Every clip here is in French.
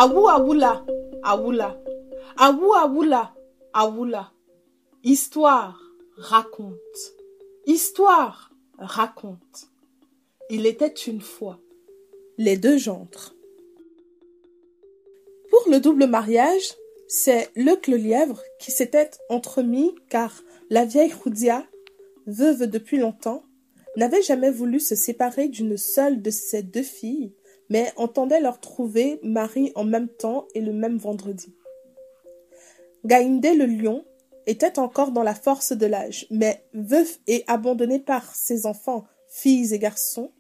Awu awula, awula. Awu awula, awula. Histoire, raconte. Histoire, raconte. Il était une fois les deux gendres. Pour le double mariage, c'est Luc le lièvre qui s'était entremis car la vieille Roudia, veuve depuis longtemps, n'avait jamais voulu se séparer d'une seule de ses deux filles, mais entendait leur trouver mari en même temps et le même vendredi. Gaïndé le lion était encore dans la force de l'âge, mais veuf et abandonné par ses enfants, filles et garçons,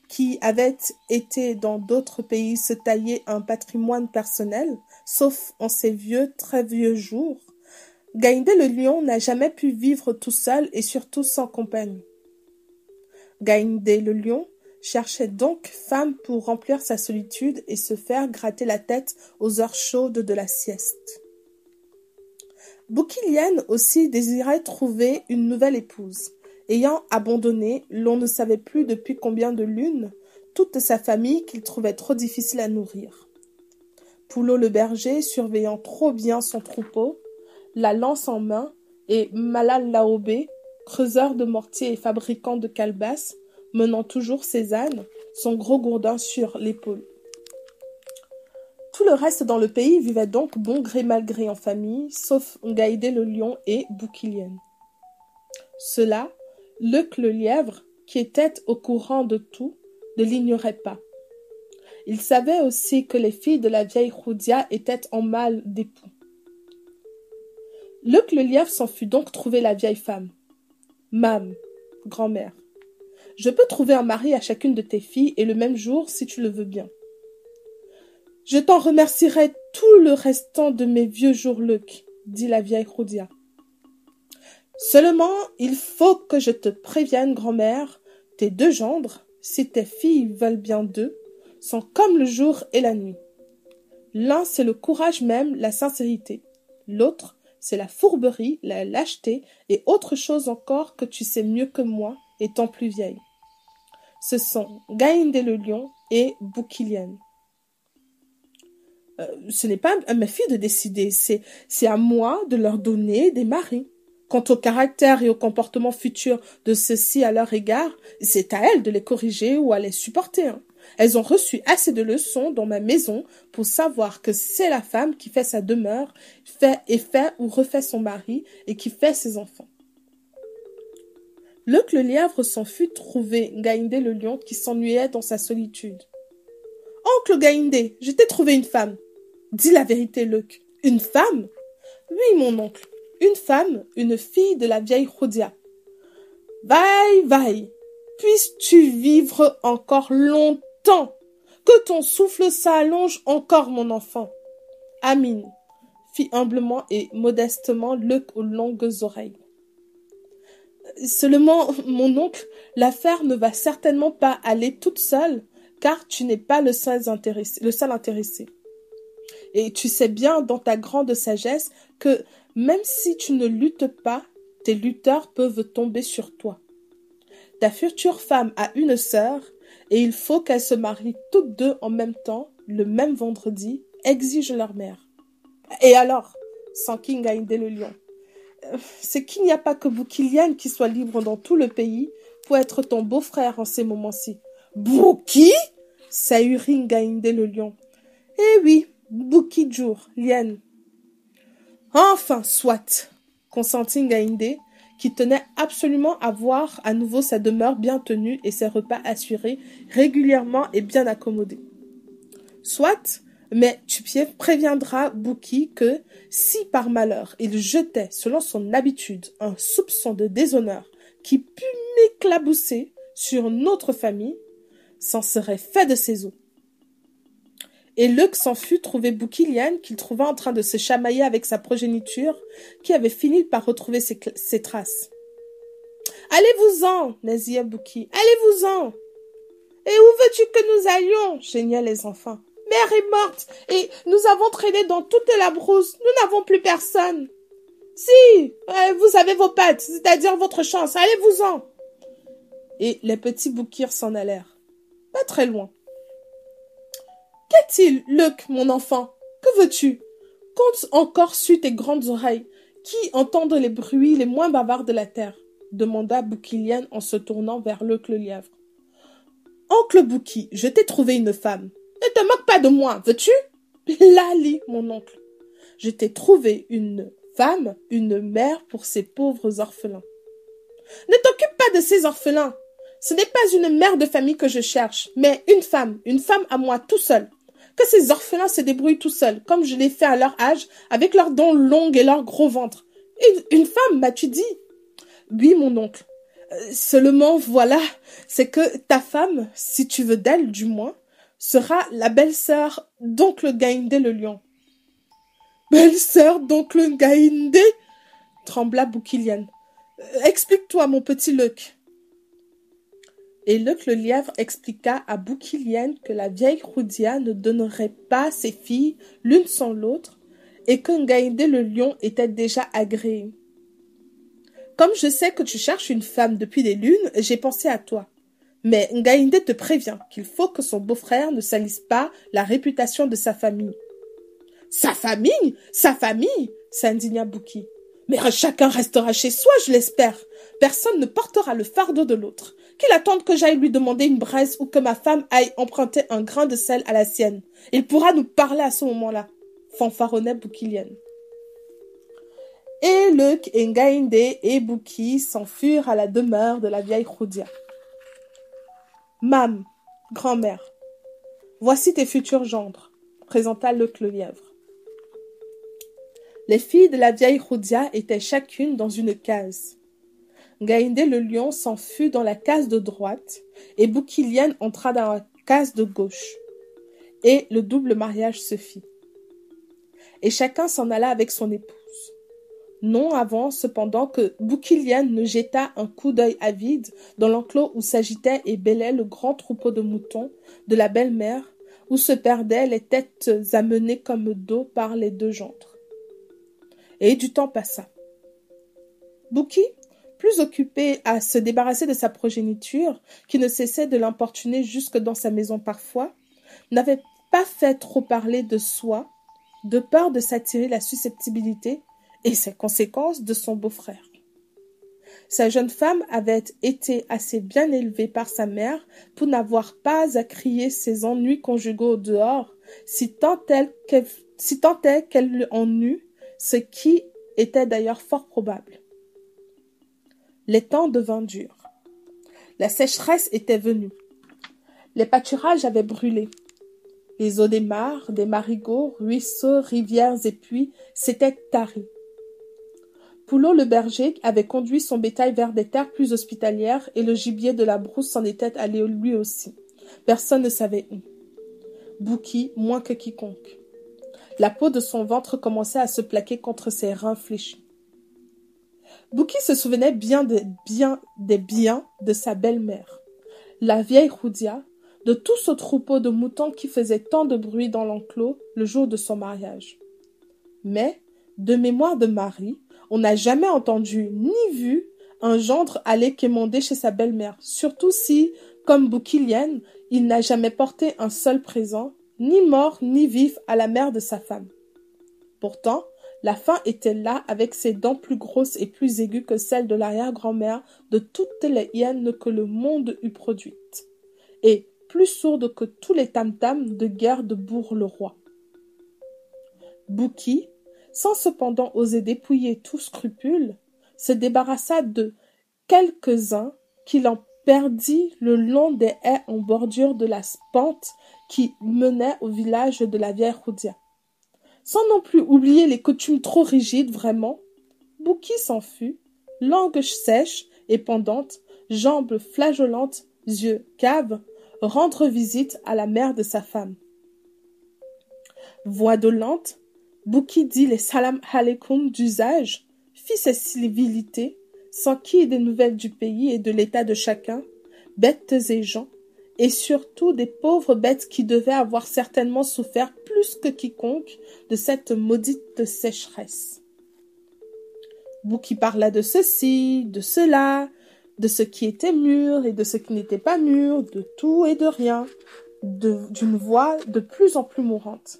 qui avaient été dans d'autres pays se tailler un patrimoine personnel, sauf en ses vieux, très vieux jours, Gaïndé le lion n'a jamais pu vivre tout seul et surtout sans compagnie. Gaïndé le lion cherchait donc femme pour remplir sa solitude et se faire gratter la tête aux heures chaudes de la sieste. Boukilienne aussi désirait trouver une nouvelle épouse. Ayant abandonné, l'on ne savait plus depuis combien de lunes, toute sa famille qu'il trouvait trop difficile à nourrir. Poulot le berger, surveillant trop bien son troupeau, la lance en main, et Malal Laobé, creuseur de mortier et fabricant de calebasses, menant toujours ses ânes, son gros gourdin sur l'épaule. Tout le reste dans le pays vivait donc bon gré mal gré en famille, sauf Gaïdé le lion et Boukilienne. Cela, Luc le lièvre, qui était au courant de tout, ne l'ignorait pas. Il savait aussi que les filles de la vieille Roudia étaient en mal d'époux. Luc le lièvre s'en fut donc trouver la vieille femme. « Mam, grand-mère, je peux trouver un mari à chacune de tes filles et le même jour si tu le veux bien. Je t'en remercierai tout le restant de mes vieux jours, Luc, dit la vieille Roudia. Seulement, il faut que je te prévienne, grand-mère, tes deux gendres, si tes filles veulent bien d'eux, sont comme le jour et la nuit. L'un, c'est le courage même, la sincérité. L'autre, c'est la fourberie, la lâcheté et autre chose encore que tu sais mieux que moi, étant plus vieille. Ce sont Gaïndé le lion et Boukilienne. Ce n'est pas à ma fille de décider, c'est à moi de leur donner des maris. Quant au caractère et au comportement futur de ceux-ci à leur égard, c'est à elles de les corriger ou à les supporter. Elles ont reçu assez de leçons dans ma maison pour savoir que c'est la femme qui fait sa demeure, fait ou refait son mari et qui fait ses enfants. Luc le lièvre s'en fut trouver Gaïndé le lion qui s'ennuyait dans sa solitude. « Oncle Gaïndé, je t'ai trouvé une femme. » Dis la vérité, Luc. « Une femme ?»« Oui, mon oncle. Une femme, une fille de la vieille Roudia. »« Vaille, vaille, puisses-tu vivre encore longtemps, que ton souffle s'allonge encore, mon enfant. »« Amine, » fit humblement et modestement Luc aux longues oreilles. « Seulement, mon oncle, l'affaire ne va certainement pas aller toute seule, car tu n'es pas le seul intéressé. Et tu sais bien dans ta grande sagesse que même si tu ne luttes pas, tes lutteurs peuvent tomber sur toi. Ta future femme a une sœur, et il faut qu'elles se marient toutes deux en même temps, le même vendredi, exige leur mère. Et alors, s'enquit Gaïndé le lion, c'est qu'il n'y a pas que Boukilienne qui soit libre dans tout le pays pour être ton beau-frère en ces moments-ci. Bouki? S'ahurit Gaïndé le lion. Eh oui, Bouki Djour, Lienne. Enfin, soit, consentit Gaïndé, qui tenait absolument à voir à nouveau sa demeure bien tenue et ses repas assurés, régulièrement et bien accommodés. Soit, mais tu préviendras Bouki que, si par malheur il jetait, selon son habitude, un soupçon de déshonneur qui pût m'éclabousser sur notre famille, c'en serait fait de ses os. Et Luc s'en fut trouver Boukilienne, qu'il trouva en train de se chamailler avec sa progéniture, qui avait fini par retrouver ses traces. « Allez-vous-en, nasilla Bouki, allez-vous-en !» Et où veux-tu que nous allions? Geignaient les enfants. Mère est morte et nous avons traîné dans toute la brousse. Nous n'avons plus personne. Si, vous avez vos pattes, c'est-à-dire votre chance. Allez-vous-en. Et les petits boukirs s'en allèrent. Pas très loin. Qu'est-il, Luc, mon enfant? Que veux-tu? Compte encore sur tes grandes oreilles, qui entendent les bruits les moins bavards de la terre, demanda Boukilienne en se tournant vers Luc le lièvre. Oncle Bouki, je t'ai trouvé une femme. Ne te moque pas de moi, veux-tu? Lali, mon oncle. Je t'ai trouvé une femme, une mère pour ces pauvres orphelins. Ne t'occupe pas de ces orphelins. Ce n'est pas une mère de famille que je cherche, mais une femme à moi tout seul. Que ces orphelins se débrouillent tout seuls, comme je l'ai fait à leur âge, avec leurs dents longues et leur gros ventre. Une femme, m'as-tu dit? Oui, mon oncle. Seulement, voilà, c'est que ta femme, si tu veux d'elle, du moins, sera la belle-sœur d'oncle Gaïndé le lion. Belle-sœur d'oncle Gaïndé? Trembla Boukilienne. Explique-toi, mon petit Luc. Et Luc le lièvre expliqua à Boukilienne que la vieille Roudia ne donnerait pas ses filles l'une sans l'autre et que Ngaïndé le lion était déjà agréé. Comme je sais que tu cherches une femme depuis des lunes, j'ai pensé à toi. Mais Ngaïndé te prévient qu'il faut que son beau-frère ne salisse pas la réputation de sa famille. Sa famille? Sa famille? S'indigna Bouki. Mais chacun restera chez soi, je l'espère. Personne ne portera le fardeau de l'autre. Qu'il attende que j'aille lui demander une braise ou que ma femme aille emprunter un grain de sel à la sienne. Il pourra nous parler à ce moment-là, fanfaronnait Boukilienne. Et Luc et Ngaïndé et Bouki s'enfuirent à la demeure de la vieille Roudia. Mam, grand-mère, voici tes futurs gendres, présenta Luc le lièvre. Les filles de la vieille Roudia étaient chacune dans une case. Ngaïndé le lion s'enfuit dans la case de droite et Boukilienne entra dans la case de gauche. Et le double mariage se fit. Et chacun s'en alla avec son épouse. Non avant, cependant, que Boukilienne ne jeta un coup d'œil avide dans l'enclos où s'agitait et bêlait le grand troupeau de moutons de la belle-mère, où se perdaient les têtes amenées comme dos par les deux gendres. Et du temps passa. Bouki, plus occupé à se débarrasser de sa progéniture, qui ne cessait de l'importuner jusque dans sa maison parfois, n'avait pas fait trop parler de soi, de peur de s'attirer la susceptibilité et ses conséquences de son beau-frère. Sa jeune femme avait été assez bien élevée par sa mère pour n'avoir pas à crier ses ennuis conjugaux dehors, si tant est qu'elle en eût, ce qui était d'ailleurs fort probable. Les temps devinrent durs. La sécheresse était venue. Les pâturages avaient brûlé. Les eaux des mares, des marigots, ruisseaux, rivières et puits s'étaient taris. Poulot le berger avait conduit son bétail vers des terres plus hospitalières et le gibier de la brousse s'en était allé lui aussi. Personne ne savait où. Bouki, moins que quiconque. La peau de son ventre commençait à se plaquer contre ses reins fléchis. Bouki se souvenait bien des biens de sa belle-mère, la vieille Roudia, de tout ce troupeau de moutons qui faisait tant de bruit dans l'enclos le jour de son mariage. Mais, de mémoire de mari, on n'a jamais entendu ni vu un gendre aller quémander chez sa belle-mère, surtout si, comme Boukilienne, il n'a jamais porté un seul présent, ni mort ni vif, à la mère de sa femme. Pourtant, la faim était là avec ses dents plus grosses et plus aiguës que celles de l'arrière-grand-mère de toutes les hyènes que le monde eût produites, et plus sourde que tous les tam-tams de guerre de Bourg-le-Roi. Bouki, sans cependant oser dépouiller tout scrupule, se débarrassa de quelques-uns qu'il en perdit le long des haies en bordure de la pente qui menait au village de la vieille Roudia. Sans non plus oublier les coutumes trop rigides, vraiment, Bouki s'en fut, langue sèche et pendante, jambes flageolantes, yeux caves, rendre visite à la mère de sa femme. Voix dolente, Bouki dit les salam aleikum d'usage, fit ses civilités, s'enquit des nouvelles du pays et de l'état de chacun, bêtes et gens, et surtout des pauvres bêtes qui devaient avoir certainement souffert plus que quiconque de cette maudite sécheresse. Bouki parla de ceci, de cela, de ce qui était mûr et de ce qui n'était pas mûr, de tout et de rien, d'une voix de plus en plus mourante.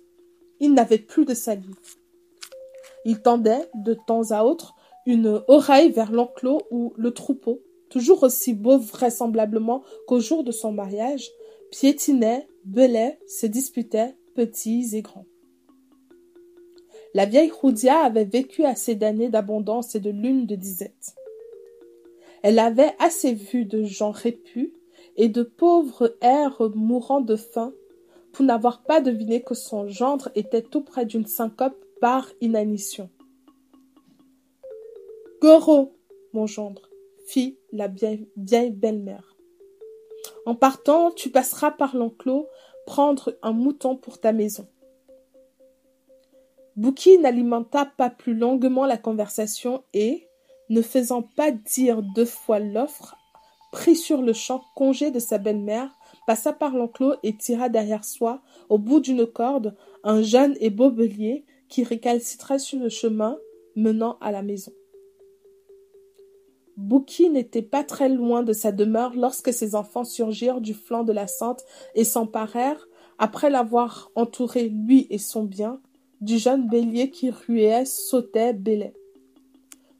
Il n'avait plus de salive. Il tendait, de temps à autre, une oreille vers l'enclos où le troupeau, toujours aussi beau vraisemblablement qu'au jour de son mariage, piétinait, belait, se disputait, petits et grands. La vieille Roudia avait vécu assez d'années d'abondance et de lune de disette. Elle avait assez vu de gens répus et de pauvres hères mourant de faim pour n'avoir pas deviné que son gendre était tout près d'une syncope par inanition. « Goro, mon gendre, fit la vieille belle-mère. En partant, tu passeras par l'enclos prendre un mouton pour ta maison. » Bouki n'alimenta pas plus longuement la conversation et, ne faisant pas dire 2 fois l'offre, prit sur le champ congé de sa belle-mère, passa par l'enclos et tira derrière soi, au bout d'une corde, un jeune et beau bélier qui récalcitrait sur le chemin menant à la maison. Bouki n'était pas très loin de sa demeure lorsque ses enfants surgirent du flanc de la Sente et s'emparèrent, après l'avoir entouré lui et son bien, du jeune bélier qui ruait, sautait, bêlait.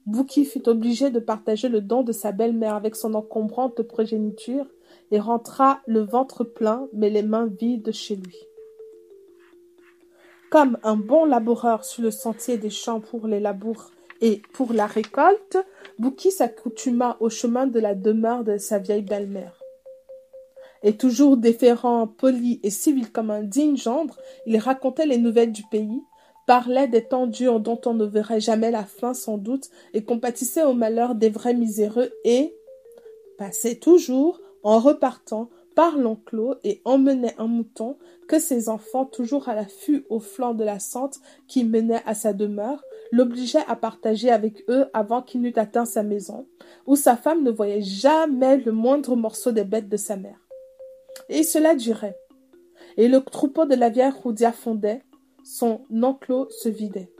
Bouki fut obligé de partager le don de sa belle-mère avec son encombrante progéniture et rentra le ventre plein mais les mains vides chez lui. Comme un bon laboureur sur le sentier des champs pour les labours et pour la récolte, Bouki s'accoutuma au chemin de la demeure de sa vieille belle-mère. Et toujours déférent, poli et civil comme un digne gendre, il racontait les nouvelles du pays, parlait des temps durs dont on ne verrait jamais la fin sans doute, et compatissait au malheur des vrais miséreux, et passait toujours, en repartant, par l'enclos et emmenait un mouton que ses enfants, toujours à l'affût au flanc de la Sente qui menait à sa demeure, l'obligeaient à partager avec eux avant qu'il n'eût atteint sa maison, où sa femme ne voyait jamais le moindre morceau des bêtes de sa mère. Et cela durait. Et le troupeau de la vieille Roudia fondait, son enclos se vidait.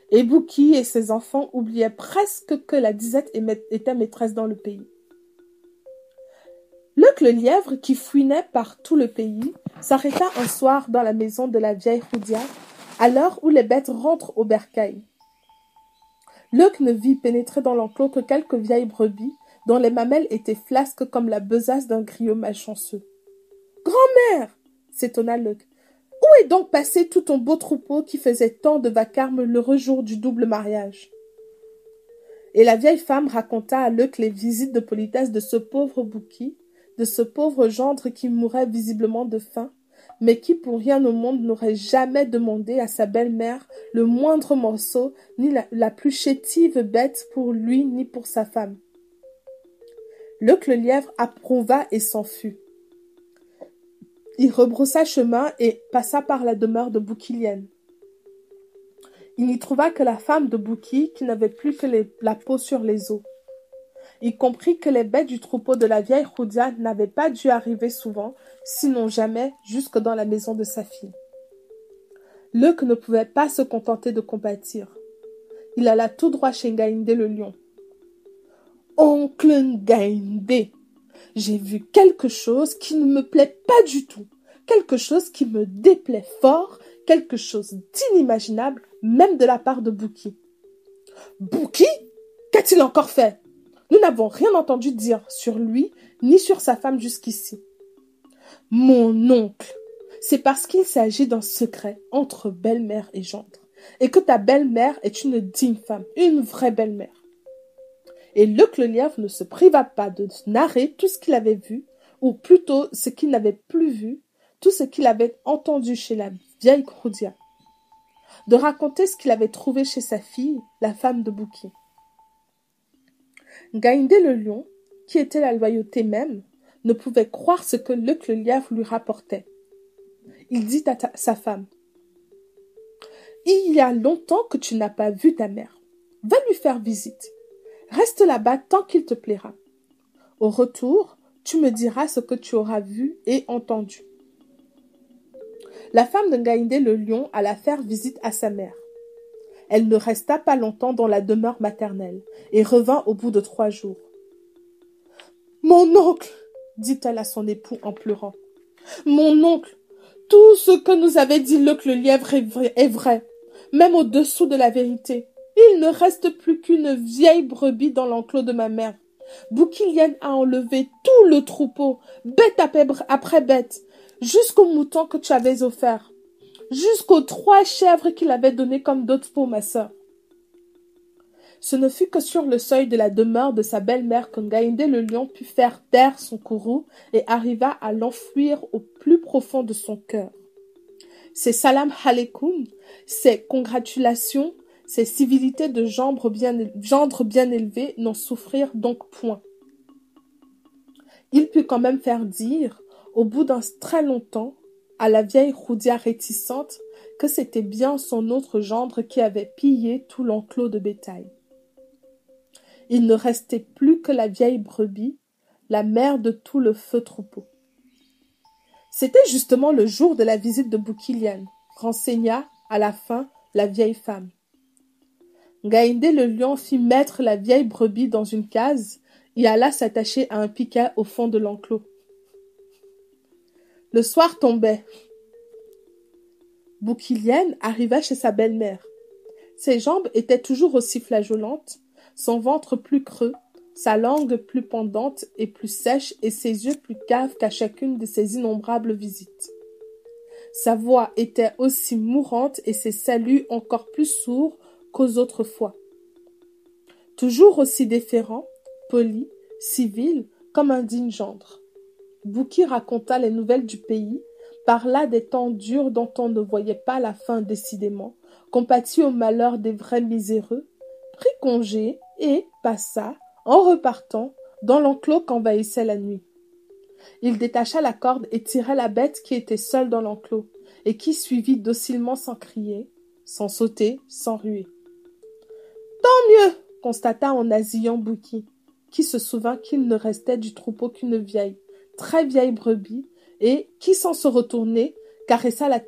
Et Bouki et ses enfants oubliaient presque que la disette était maîtresse dans le pays. Luc le lièvre, qui fouinait par tout le pays, s'arrêta un soir dans la maison de la vieille Roudia, à l'heure où les bêtes rentrent au bercail. Luc ne vit pénétrer dans l'enclos que quelques vieilles brebis, dont les mamelles étaient flasques comme la besace d'un griot malchanceux. « Grand-mère !» s'étonna Luc. « Où est donc passé tout ton beau troupeau qui faisait tant de vacarme l'heureux jour du double mariage ?» Et la vieille femme raconta à Luc les visites de politesse de ce pauvre Bouki, de ce pauvre gendre qui mourait visiblement de faim, mais qui pour rien au monde n'aurait jamais demandé à sa belle-mère le moindre morceau, ni la plus chétive bête pour lui ni pour sa femme. Luc le lièvre approuva et s'en fut. Il rebroussa chemin et passa par la demeure de Boukilienne. Il n'y trouva que la femme de Bouki qui n'avait plus que la peau sur les os. Il comprit que les bêtes du troupeau de la vieille Roudia n'avaient pas dû arriver souvent, sinon jamais, jusque dans la maison de sa fille. Luc ne pouvait pas se contenter de compatir. Il alla tout droit chez Ngaïndé le lion. « Oncle Ngaïndé, j'ai vu quelque chose qui ne me plaît pas du tout, quelque chose qui me déplaît fort, quelque chose d'inimaginable, même de la part de Bouki. »« Bouki ? Qu'a-t-il encore fait ? Nous n'avons rien entendu dire sur lui ni sur sa femme jusqu'ici. »« Mon oncle, c'est parce qu'il s'agit d'un secret entre belle-mère et gendre, et que ta belle-mère est une digne femme, une vraie belle-mère. » Et Luc le lièvre ne se priva pas de narrer tout ce qu'il avait vu, ou plutôt ce qu'il n'avait plus vu, tout ce qu'il avait entendu chez la vieille Roudia, de raconter ce qu'il avait trouvé chez sa fille, la femme de Bouki. Ngaïndé le lion, qui était la loyauté même, ne pouvait croire ce que Luc le lièvre lui rapportait. Il dit à sa femme, « Il y a longtemps que tu n'as pas vu ta mère. Va lui faire visite. Reste là-bas tant qu'il te plaira. Au retour, Tu me diras ce que tu auras vu et entendu. » La femme de Ngaïndé le lion alla faire visite à sa mère. Elle ne resta pas longtemps dans la demeure maternelle et revint au bout de 3 jours. « Mon oncle, dit-elle à son époux en pleurant, mon oncle, tout ce que nous avait dit Leuc le lièvre est vrai, même au-dessous de la vérité. Il ne reste plus qu'une vieille brebis dans l'enclos de ma mère. Boukilienne a enlevé tout le troupeau, bête après bête, jusqu'aux moutons que tu avais offerts, jusqu'aux 3 chèvres qu'il avait données comme dot pour ma sœur. » Ce ne fut que sur le seuil de la demeure de sa belle-mère que Ngaïndé le lion put faire taire son courroux et arriva à l'enfouir au plus profond de son cœur. Ses salam aleikum, ses congratulations, ses civilités de gendre bien élevé n'en souffrirent donc point. Il put quand même faire dire, au bout d'un très long temps, à la vieille Roudia réticente, que c'était bien son autre gendre qui avait pillé tout l'enclos de bétail. Il ne restait plus que la vieille brebis, la mère de tout le feu troupeau. C'était justement le jour de la visite de Boukiliane, renseigna à la fin la vieille femme. Ngaïndé le lion fit mettre la vieille brebis dans une case et alla s'attacher à un piquet au fond de l'enclos. Le soir tombait. Boukiliane arriva chez sa belle-mère. Ses jambes étaient toujours aussi flageolantes, son ventre plus creux, sa langue plus pendante et plus sèche et ses yeux plus caves qu'à chacune de ses innombrables visites. Sa voix était aussi mourante et ses saluts encore plus sourds qu'aux autres fois. Toujours aussi déférent, poli, civil, comme un digne gendre. Bouki raconta les nouvelles du pays, parla des temps durs dont on ne voyait pas la fin décidément, compatit au malheur des vrais miséreux, prit congé et passa, en repartant, dans l'enclos qu'envahissait la nuit. Il détacha la corde et tira la bête qui était seule dans l'enclos, et qui suivit docilement sans crier, sans sauter, sans ruer. « Tant mieux !» constata en nasillant Bouki, qui se souvint qu'il ne restait du troupeau qu'une vieille, très vieille brebis, et qui, sans se retourner, caressa la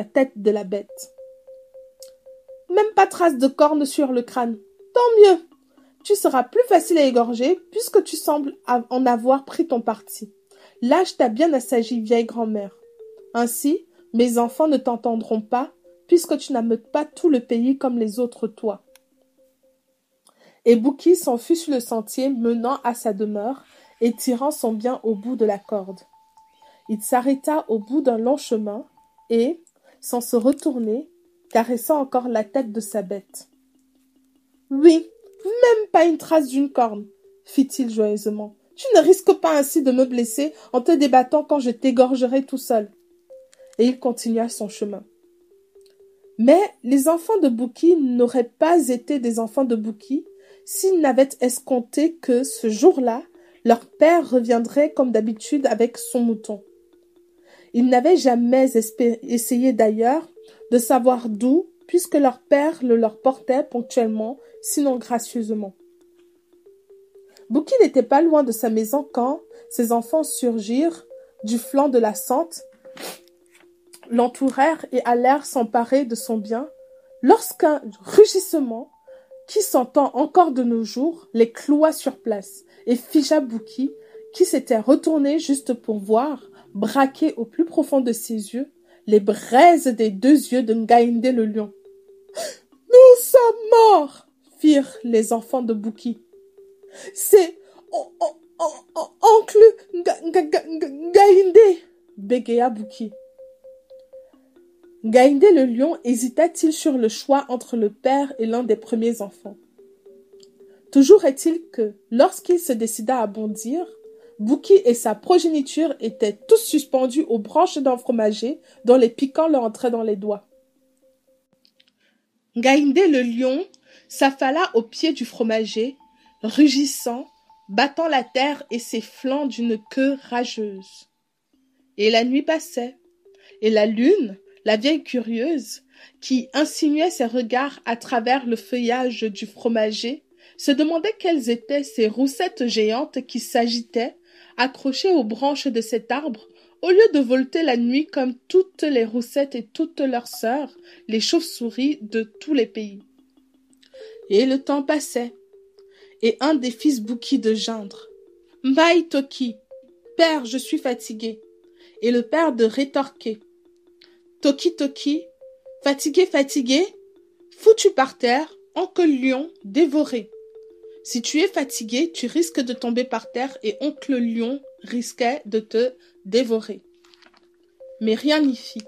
tête de la bête. « Même pas trace de cornes sur le crâne. Tant mieux. Tu seras plus facile à égorger, puisque tu sembles en avoir pris ton parti. L'âge t'a bien assagi, vieille grand-mère. Ainsi, mes enfants ne t'entendront pas, puisque tu n'ameutes pas tout le pays comme les autres toi. » Et Bouki s'enfuit sur le sentier menant à sa demeure et tirant son bien au bout de la corde. Il s'arrêta au bout d'un long chemin et, sans se retourner, caressa encore la tête de sa bête. « Oui, même pas une trace d'une corne, » fit-il joyeusement. « Tu ne risques pas ainsi de me blesser en te débattant quand je t'égorgerai tout seul. » Et il continua son chemin. Mais les enfants de Bouki n'auraient pas été des enfants de Bouki s'ils n'avaient escompté que, ce jour-là, leur père reviendrait comme d'habitude avec son mouton. Ils n'avaient jamais essayé d'ailleurs de savoir d'où, puisque leur père le leur portait ponctuellement, sinon gracieusement. Bouki n'était pas loin de sa maison quand ses enfants surgirent du flanc de la sente, l'entourèrent et allèrent s'emparer de son bien, lorsqu'un rugissement, qui s'entend encore de nos jours, les cloua sur place et figea Bouki, qui s'était retourné juste pour voir, braqué au plus profond de ses yeux, les braises des 2 yeux de Ngaïndé le lion. « Nous sommes morts !» firent les enfants de Bouki. « C'est oncle Ngaïndé !» bégaya Bouki. Ngaïndé le lion hésita-t-il sur le choix entre le père et l'un des premiers enfants. Toujours est-il que, lorsqu'il se décida à bondir, Bouki et sa progéniture étaient tous suspendus aux branches d'un fromager dont les piquants leur entraient dans les doigts. Ngaïndé le lion s'affala au pied du fromager, rugissant, battant la terre et ses flancs d'une queue rageuse. Et la nuit passait, et la lune, la vieille curieuse, qui insinuait ses regards à travers le feuillage du fromager, se demandait quelles étaient ces roussettes géantes qui s'agitaient Accrochées aux branches de cet arbre, au lieu de volter la nuit comme toutes les roussettes et toutes leurs sœurs, les chauves-souris de tous les pays. Et le temps passait, et un des fils Bouki de gendre. « Mbaï Toki, père, je suis fatigué. » Et le père de rétorquer. « Toki Toki, fatigué, fatigué, foutu par terre, oncle lion, dévoré. Si tu es fatigué, tu risques de tomber par terre et oncle lion risquait de te dévorer. » Mais rien n'y fit.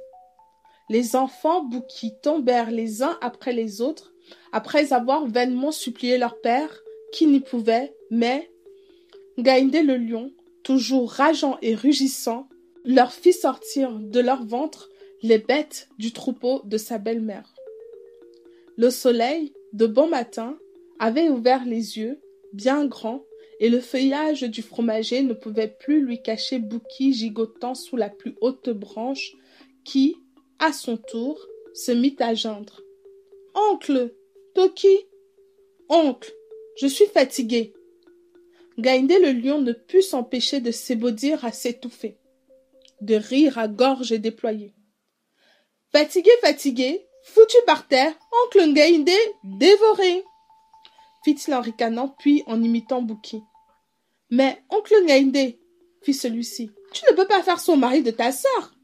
Les enfants Bouki tombèrent les uns après les autres, après avoir vainement supplié leur père, qui n'y pouvait, mais Gaïndé le lion, toujours rageant et rugissant, leur fit sortir de leur ventre les bêtes du troupeau de sa belle-mère. Le soleil, de bon matin, avait ouvert les yeux, bien grands, et le feuillage du fromager ne pouvait plus lui cacher Bouki gigotant sous la plus haute branche, qui, à son tour, se mit à geindre. « Oncle, Toki, oncle, je suis fatigué. » Gaïndé le lion ne put s'empêcher de s'ébaudir à s'étouffer, de rire à gorge déployée. « Fatigué, fatigué, foutu par terre, oncle Gaïndé dévoré !» fit-il en ricanant, puis en imitant Bouki. « Mais, oncle Gaïndé, fit celui-ci, tu ne peux pas faire son mari de ta sœur. »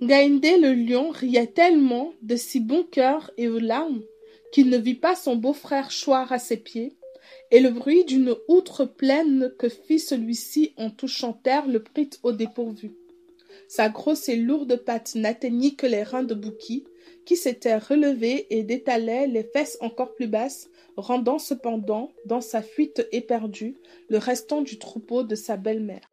Gaïndé le lion riait tellement de si bon cœur et aux larmes qu'il ne vit pas son beau-frère choir à ses pieds, et le bruit d'une outre pleine que fit celui-ci en touchant terre le prit au dépourvu. Sa grosse et lourde patte n'atteignit que les reins de Bouki, qui s'était relevé et détalait les fesses encore plus basses, rendant cependant, dans sa fuite éperdue, le restant du troupeau de sa belle-mère.